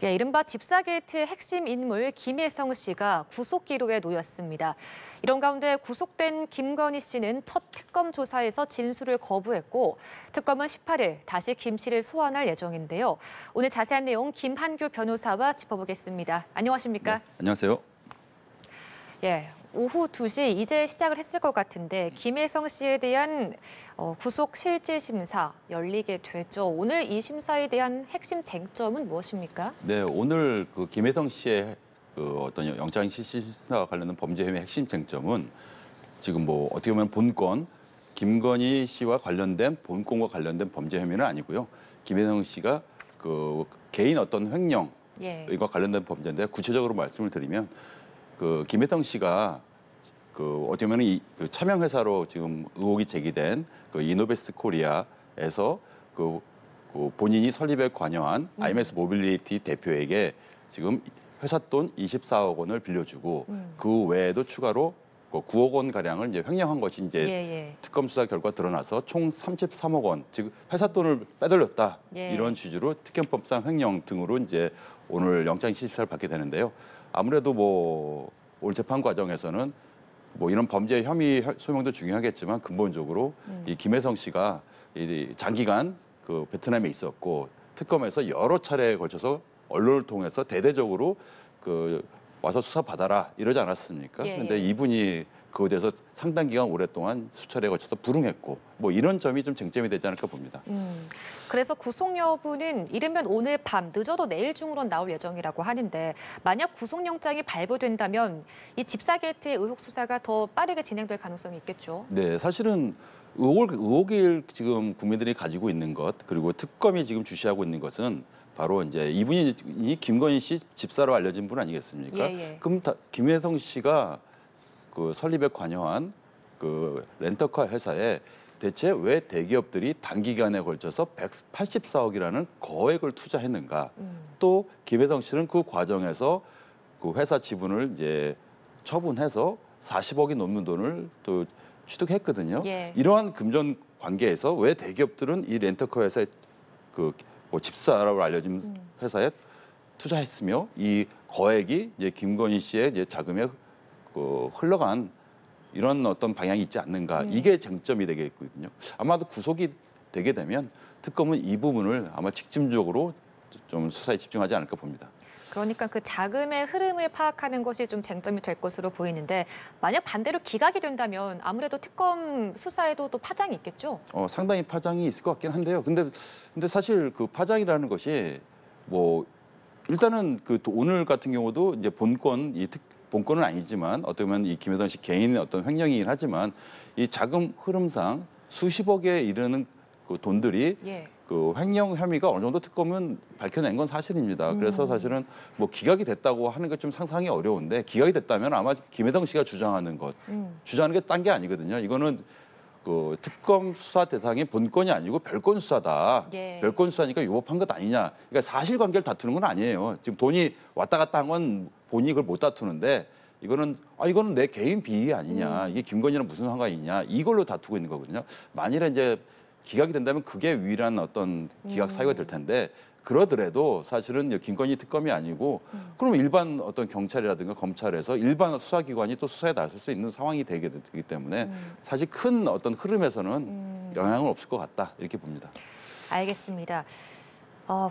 예, 이른바 집사 게이트의 핵심 인물 김혜성 씨가 구속 기로에 놓였습니다. 이런 가운데 구속된 김건희 씨는 첫 특검 조사에서 진술을 거부했고 특검은 18일 다시 김 씨를 소환할 예정인데요. 오늘 자세한 내용 김한규 변호사와 짚어보겠습니다. 안녕하십니까? 네, 안녕하세요. 예, 오후 2시 이제 시작을 했을 것 같은데 김혜성 씨에 대한 구속 실질 심사 열리게 되죠. 오늘 이 심사에 대한 핵심 쟁점은 무엇입니까? 네, 오늘 그 김혜성 씨의 그 어떤 영장 실질 심사와 관련된 범죄 혐의 핵심 쟁점은 지금 뭐 어떻게 보면 본건 김건희 씨와 관련된 본건과 관련된 범죄 혐의는 아니고요. 김혜성 씨가 그 개인 어떤 횡령과 관련된 범죄인데 구체적으로 말씀을 드리면 그 김혜성 씨가 그 어떻게 보면 그 차명 회사로 지금 의혹이 제기된 그 이노베스트 코리아에서 그 본인이 설립에 관여한 IMS 모빌리티 대표에게 지금 회사 돈 24억 원을 빌려주고 그 외에도 추가로 9억 원 가량을 이제 횡령한 것이 이제 특검 수사 결과 드러나서 총 33억 원, 즉 회사 돈을 빼돌렸다 이런 취지로 특검법상 횡령 등으로 이제 오늘 영장 실질심사를 받게 되는데요. 아무래도 뭐 오늘 재판 과정에서는 뭐 이런 범죄 혐의 소명도 중요하겠지만 근본적으로 이 김혜성 씨가 이 장기간 그 베트남에 있었고 특검에서 여러 차례에 걸쳐서 언론을 통해서 대대적으로 그 와서 수사 받아라 이러지 않았습니까? 그런데 이분이 그에 대해서 상당 기간 오랫동안 수차례에 걸쳐서 불응했고 뭐 이런 점이 좀 쟁점이 되지 않을까 봅니다. 그래서 구속 여부는 이르면 오늘 밤 늦어도 내일 중으로 나올 예정이라고 하는데 만약 구속영장이 발부된다면 이 집사 게이트의 의혹 수사가 더 빠르게 진행될 가능성이 있겠죠. 네, 사실은 의혹을 지금 국민들이 가지고 있는 것 그리고 특검이 지금 주시하고 있는 것은 바로 이제 이분이 김건희 씨 집사로 알려진 분 아니겠습니까? 그럼 김혜성 씨가 그 설립에 관여한 그 렌터카 회사에 대체 왜 대기업들이 단기간에 걸쳐서 184억이라는 거액을 투자했는가? 또 김혜성 씨는 그 과정에서 그 회사 지분을 이제 처분해서 40억이 넘는 돈을 또 취득했거든요. 이러한 금전 관계에서 왜 대기업들은 이 렌터카 회사에 그 뭐 집사라고 알려진 회사에 투자했으며 이 거액이 이제 김건희 씨의 이제 자금에 그 흘러간 이런 어떤 방향이 있지 않는가 이게 쟁점이 되겠거든요. 아마도 구속이 되게 되면 특검은 이 부분을 아마 직접적으로 좀 수사에 집중하지 않을까 봅니다. 그러니까 그 자금의 흐름을 파악하는 것이 좀 쟁점이 될 것으로 보이는데 만약 반대로 기각이 된다면 아무래도 특검 수사에도 또 파장이 있겠죠? 상당히 파장이 있을 것 같긴 한데요. 근데 사실 그 파장이라는 것이 뭐 일단은 그 오늘 같은 경우도 이제 본건은 아니지만 어떻게 보면 이 김혜성 씨 개인의 어떤 횡령이긴 하지만 이 자금 흐름상 수십억에 이르는 그 돈들이 그 횡령 혐의가 어느 정도 특검은 밝혀낸 건 사실입니다. 그래서 사실은 뭐 기각이 됐다고 하는 게 좀 상상이 어려운데 기각이 됐다면 아마 김혜성 씨가 주장하는 게 딴 게 아니거든요. 이거는 그 특검 수사 대상이 본건이 아니고 별건 수사다. 별건 수사니까 위법한 것 아니냐. 그러니까 사실관계를 다투는 건 아니에요. 지금 돈이 왔다 갔다 한 건 본인이 그걸 못 다투는데 이거는 내 개인 비위 아니냐. 이게 김건희랑 무슨 상관이 있냐. 이걸로 다투고 있는 거거든요. 만일에 이제 기각이 된다면 그게 유일한 어떤 기각 사유가 될 텐데 그러더라도 사실은 김건희 특검이 아니고 그러면 일반 어떤 경찰이라든가 검찰에서 일반 수사기관이 또 수사에 나설 수 있는 상황이 되기 때문에 사실 큰 어떤 흐름에서는 영향은 없을 것 같다 이렇게 봅니다. 알겠습니다.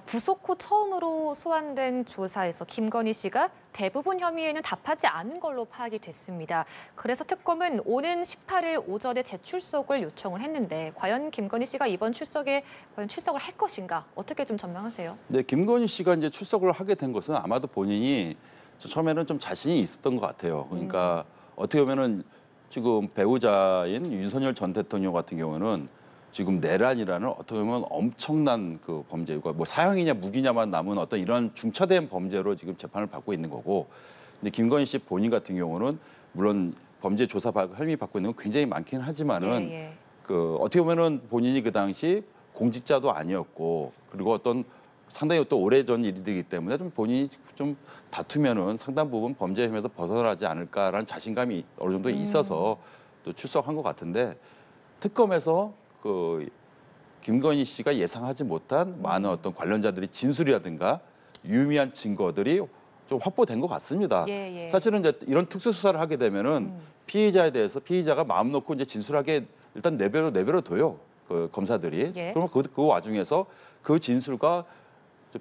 구속 후 처음으로 소환된 조사에서 김건희 씨가 대부분 혐의에는 답하지 않은 걸로 파악이 됐습니다. 그래서 특검은 오는 18일 오전에 재출석을 요청을 했는데 과연 김건희 씨가 이번 출석에 과연 출석을 할 것인가 어떻게 좀 전망하세요? 네, 김건희 씨가 이제 출석을 하게 된 것은 아마도 본인이 처음에는 좀 자신이 있었던 것 같아요. 그러니까 어떻게 보면은 지금 배우자인 윤석열 전 대통령 같은 경우는 지금 내란이라는 어떻게 보면 엄청난 그 범죄가 뭐 사형이냐 무기냐만 남은 어떤 이런 중차대한 범죄로 지금 재판을 받고 있는 거고, 근데 김건희 씨 본인 같은 경우는 물론 범죄 조사 혐의 받고 있는 건 굉장히 많긴 하지만은 그 어떻게 보면은 본인이 그 당시 공직자도 아니었고 그리고 어떤 상당히 또 오래전 일이기 때문에 좀 본인이 좀 다투면은 상당 부분 범죄 혐의에서 벗어나지 않을까라는 자신감이 어느 정도 있어서 또 출석한 것 같은데 특검에서 그 김건희 씨가 예상하지 못한 많은 어떤 관련자들이 진술이라든가 유의미한 증거들이 좀 확보된 것 같습니다. 예, 예. 사실은 이제 이런 특수 수사를 하게 되면은 피의자에 대해서 피의자가 마음 놓고 이제 진술하게 일단 내버려둬요. 그 검사들이. 예. 그러면 그 와중에서 그 진술과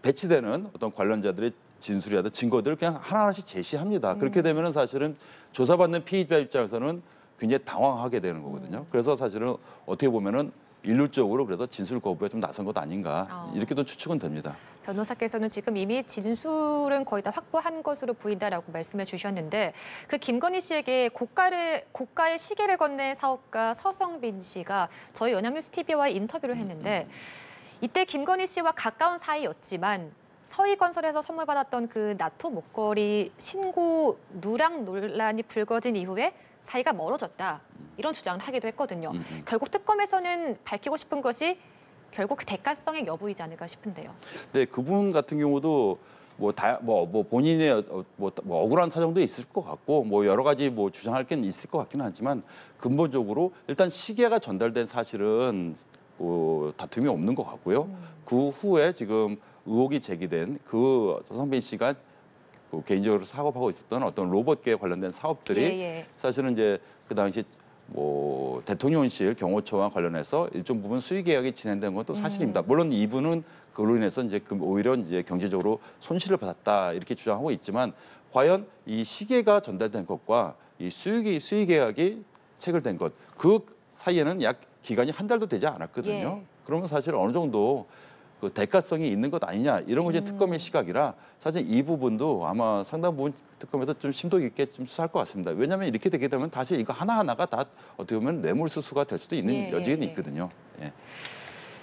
배치되는 어떤 관련자들의 진술이라든 증거들을 그냥 하나하나씩 제시합니다. 그렇게 되면은 사실은 조사받는 피의자 입장에서는 굉장히 당황하게 되는 거거든요. 그래서 사실은 어떻게 보면은 일률적으로 그래서 진술 거부에 좀 나선 것 아닌가 이렇게도 추측은 됩니다. 변호사께서는 지금 이미 진술은 거의 다 확보한 것으로 보인다라고 말씀해 주셨는데 그 김건희 씨에게 고가의 시계를 건넨 사업가 서성빈 씨가 저희 연합뉴스 TV와 인터뷰를 했는데 이때 김건희 씨와 가까운 사이였지만 서희건설에서 선물 받았던 그 나토 목걸이 신고 누락 논란이 불거진 이후에 사이가 멀어졌다. 이런 주장을 하기도 했거든요. 결국 특검에서는 밝히고 싶은 것이 결국 그 대가성의 여부이지 않을까 싶은데요. 네, 그분 같은 경우도 뭐 본인의 뭐 억울한 사정도 있을 것 같고 뭐 여러 가지 뭐 주장할 게 있을 것 같기는 하지만 근본적으로 일단 시계가 전달된 사실은 다툼이 없는 것 같고요. 그 후에 지금 의혹이 제기된 그 서성빈 씨가 개인적으로 사업하고 있었던 어떤 로봇계에 관련된 사업들이 예. 사실은 이제 그 당시 뭐 대통령실 경호처와 관련해서 일정 부분 수의 계약이 진행된 것도 사실입니다. 물론 이분은 그로 인해서 이제 오히려 이제 경제적으로 손실을 받았다 이렇게 주장하고 있지만 과연 이 시계가 전달된 것과 이 수의 계약이 체결된 것 그 사이에는 약 기간이 한 달도 되지 않았거든요. 예. 그러면 사실 어느 정도 그 대가성이 있는 것 아니냐 이런 것이 특검의 시각이라 사실 이 부분도 아마 상당 부분 특검에서 좀 심도 있게 좀 수사할 것 같습니다. 왜냐하면 이렇게 되게 되면 다시 이거 하나하나가 다 어떻게 보면 뇌물수수가 될 수도 있는 여지는 있거든요. 예.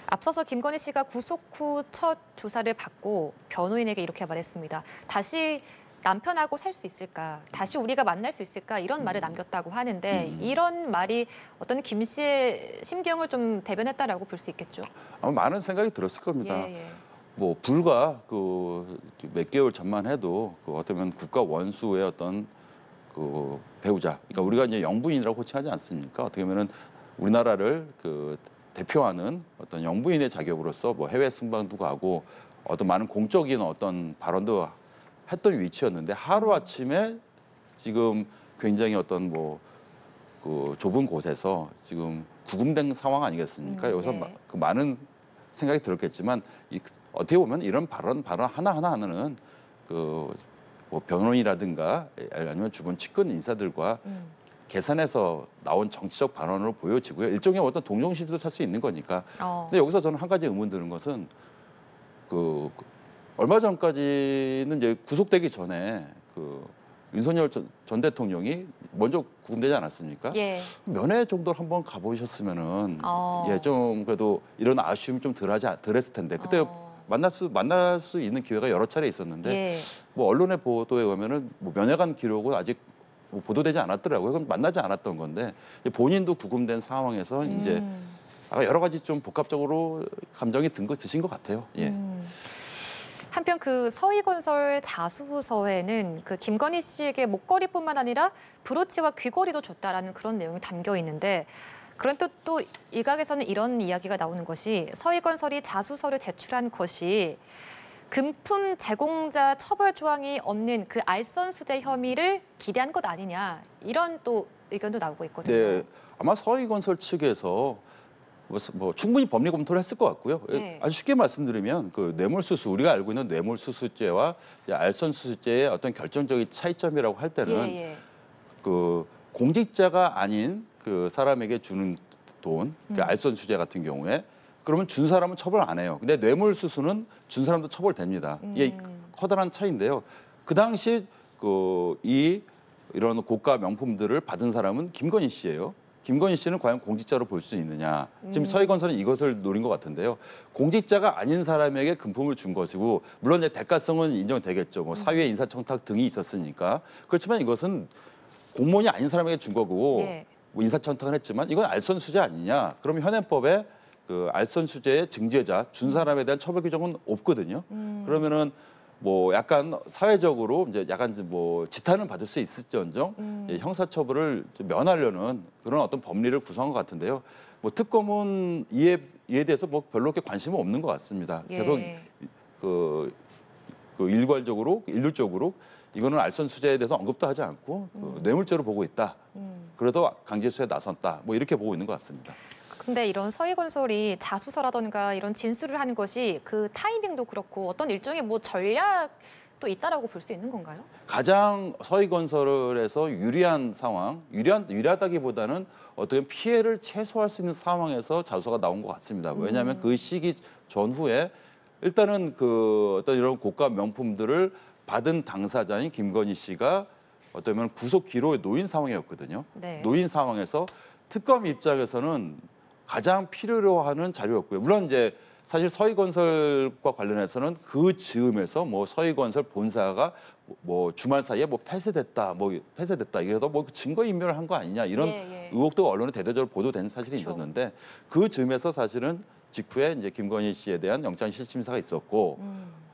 앞서서 김건희 씨가 구속 후 첫 조사를 받고 변호인에게 이렇게 말했습니다. 다시 남편하고 살 수 있을까? 다시 우리가 만날 수 있을까? 이런 말을 남겼다고 하는데 이런 말이 어떤 김 씨의 심경을 좀 대변했다라고 볼 수 있겠죠. 아마 많은 생각이 들었을 겁니다. 예. 뭐 불과 그 몇 개월 전만 해도 그 어쩌면 국가 원수의 어떤 그 배우자, 그러니까 우리가 이제 영부인이라고 호칭하지 않습니까? 어떻게 보면은 우리나라를 그 대표하는 어떤 영부인의 자격으로서 뭐 해외 순방도 가고 어떤 많은 공적인 어떤 발언도 했던 위치였는데 하루 아침에 지금 굉장히 어떤 뭐 그 좁은 곳에서 지금 구금된 상황 아니겠습니까? 여기서 네. 그 많은 생각이 들었겠지만 어떻게 보면 이런 발언 하나하나는 그 뭐 변호인이라든가 아니면 주변 측근 인사들과 계산해서 나온 정치적 발언으로 보여지고요. 일종의 어떤 동정심도 살 수 있는 거니까. 근데 여기서 저는 한 가지 의문 드는 것은 그 얼마 전까지는 이제 구속되기 전에 그 윤석열 전 대통령이 먼저 구금되지 않았습니까? 예. 면회 정도를 한번 가보셨으면은 예, 좀 그래도 이런 아쉬움이 좀 덜했을 텐데 그때 만날 수 있는 기회가 여러 차례 있었는데 예. 뭐 언론의 보도에 의하면은 뭐 면회관 기록은 아직 뭐 보도되지 않았더라고요. 그럼 만나지 않았던 건데 본인도 구금된 상황에서 이제 여러 가지 좀 복합적으로 감정이 드신 것 같아요. 예. 한편 그 서희건설 자수서에는 그 김건희 씨에게 목걸이뿐만 아니라 브로치와 귀걸이도 줬다라는 그런 내용이 담겨 있는데 그런데 또 일각에서는 이런 이야기가 나오는 것이 서희건설이 자수서를 제출한 것이 금품 제공자 처벌 조항이 없는 그 알선수재 혐의를 기대한 것 아니냐 이런 또 의견도 나오고 있거든요. 네, 아마 서희건설 측에서 뭐 충분히 법리 검토를 했을 것 같고요. 네. 아주 쉽게 말씀드리면 그 뇌물수수 우리가 알고 있는 뇌물수수죄와 알선수수죄의 어떤 결정적인 차이점이라고 할 때는 그 공직자가 아닌 그 사람에게 주는 돈, 그 알선수재 같은 경우에 그러면 준 사람은 처벌 안 해요. 근데 뇌물수수는 준 사람도 처벌됩니다. 이게 커다란 차이인데요. 그 당시 이런 고가 명품들을 받은 사람은 김건희 씨예요. 김건희 씨는 과연 공직자로 볼 수 있느냐. 지금 서희건설은 이것을 노린 것 같은데요. 공직자가 아닌 사람에게 금품을 준 것이고 물론 이제 대가성은 인정되겠죠. 뭐 사유의 인사청탁 등이 있었으니까. 그렇지만 이것은 공무원이 아닌 사람에게 준 거고 뭐 인사청탁은 했지만 이건 알선수재 아니냐. 그러면 현행법에 그 알선수재의 증죄자 준 사람에 대한 처벌 규정은 없거든요. 그러면은 뭐 약간 사회적으로 이제 약간 뭐 지탄을 받을 수 있을지언정 형사처벌을 좀 면하려는 그런 어떤 법리를 구성한 것 같은데요. 뭐 특검은 이에 대해서 뭐 별로 그렇게 관심은 없는 것 같습니다. 계속 그 그 일률적으로 이거는 알선수재에 대해서 언급도 하지 않고 그 뇌물죄로 보고 있다. 그래도 강제수사에 나섰다. 뭐 이렇게 보고 있는 것 같습니다. 근데 이런 서희건설이 자수서라던가 이런 진술을 하는 것이 그 타이밍도 그렇고 어떤 일종의 뭐 전략도 있다라고 볼 수 있는 건가요? 가장 서희건설에서 유리한 상황, 유리하다기보다는 어떻게 보면 피해를 최소화할 수 있는 상황에서 자수가 나온 것 같습니다. 왜냐하면 그 시기 전후에 일단은 그 어떤 이런 고가 명품들을 받은 당사자인 김건희 씨가 어쩌면 구속 기로에 놓인 상황이었거든요. 네. 놓인 상황에서 특검 입장에서는 가장 필요로 하는 자료였고요. 물론 이제 사실 서희건설과 관련해서는 그 즈음에서 뭐 서희건설 본사가 뭐 주말 사이에 뭐 폐쇄됐다 이래서 뭐 증거 인멸을 한 거 아니냐 이런 예. 의혹도 언론에 대대적으로 보도된 사실이 그렇죠. 있었는데 그 즈음에서 사실은 직후에 이제 김건희 씨에 대한 영장실심사가 있었고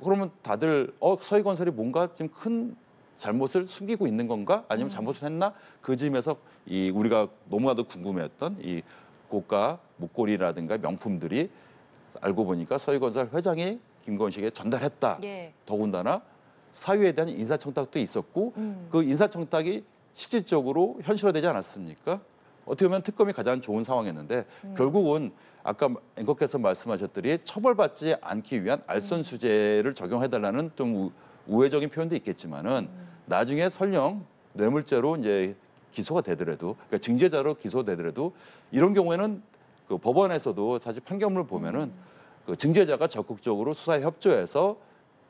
그러면 다들 서희건설이 뭔가 지금 큰 잘못을 숨기고 있는 건가 아니면 잘못을 했나 그 즈음에서 이 우리가 너무나도 궁금해했던 이 고가 목걸이라든가 명품들이 알고 보니까 서희건설 회장이 김건희 씨에게 전달했다. 예. 더군다나 사유에 대한 인사청탁도 있었고 그 인사청탁이 실질적으로 현실화되지 않았습니까? 어떻게 보면 특검이 가장 좋은 상황이었는데 결국은 아까 앵커께서 말씀하셨더니 처벌받지 않기 위한 알선수재를 적용해달라는 좀 우회적인 표현도 있겠지만은 나중에 설령 뇌물죄로 이제 기소가 되더라도 그러니까 징계자로 기소되더라도 이런 경우에는 그 법원에서도 사실 판결문을 보면은 그 징계자가 적극적으로 수사에 협조해서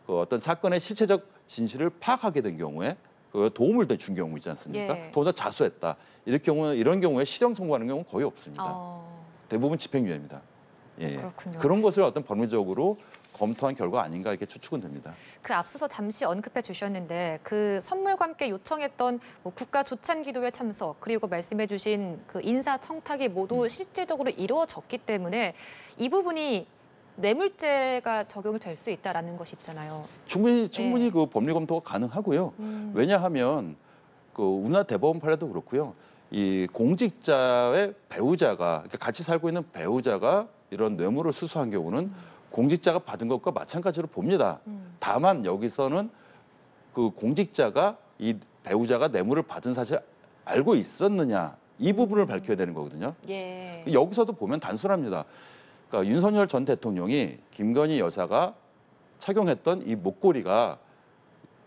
그 어떤 사건의 실체적 진실을 파악하게 된 경우에 그 도움을 준 경우 있지 않습니까? 예. 더구나 자수했다. 이런 경우에 실형 선고하는 경우는 거의 없습니다. 대부분 집행유예입니다. 예. 그렇군요. 그런 것을 어떤 법률적으로 검토한 결과 아닌가 이렇게 추측은 됩니다. 그 앞서서 잠시 언급해 주셨는데 그 선물과 함께 요청했던 뭐 국가 조찬 기도회 참석 그리고 말씀해 주신 그 인사 청탁이 모두 실질적으로 이루어졌기 때문에 이 부분이 뇌물죄가 적용이 될 수 있다라는 것이 있잖아요. 충분히 네. 그 법률 검토가 가능하고요. 왜냐하면 그 우리나라 대법원 판례도 그렇고요. 이 공직자의 배우자가 그러니까 같이 살고 있는 배우자가 이런 뇌물을 수수한 경우는 공직자가 받은 것과 마찬가지로 봅니다. 다만 여기서는 그 공직자가 이 배우자가 뇌물을 받은 사실을 알고 있었느냐 이 부분을 밝혀야 되는 거거든요. 예. 여기서도 보면 단순합니다. 그러니까 윤석열 전 대통령이 김건희 여사가 착용했던 이 목걸이가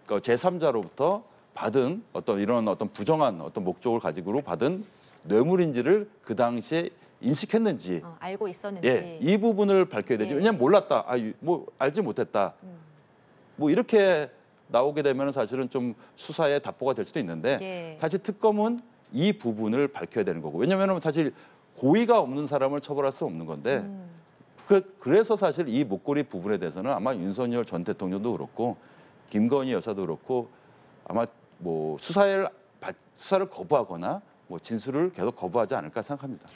그러니까 제3자로부터 받은 어떤 부정한 어떤 목적을 가지고 받은 뇌물인지를 그 당시에 인식했는지 알고 있었는지. 예, 이 부분을 밝혀야 되죠. 예. 왜냐하면 몰랐다. 뭐 알지 못했다. 뭐 이렇게 나오게 되면 사실은 좀 수사에 답보가 될 수도 있는데 예. 사실 특검은 이 부분을 밝혀야 되는 거고 왜냐하면 사실 고의가 없는 사람을 처벌할 수 없는 건데 그래서 사실 이 목걸이 부분에 대해서는 아마 윤석열 전 대통령도 그렇고 김건희 여사도 그렇고 아마 뭐 수사를 거부하거나 뭐 진술을 계속 거부하지 않을까 생각합니다.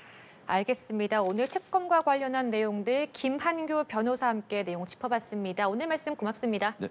알겠습니다. 오늘 특검과 관련한 내용들 김한규 변호사와 함께 내용 짚어봤습니다. 오늘 말씀 고맙습니다. 네.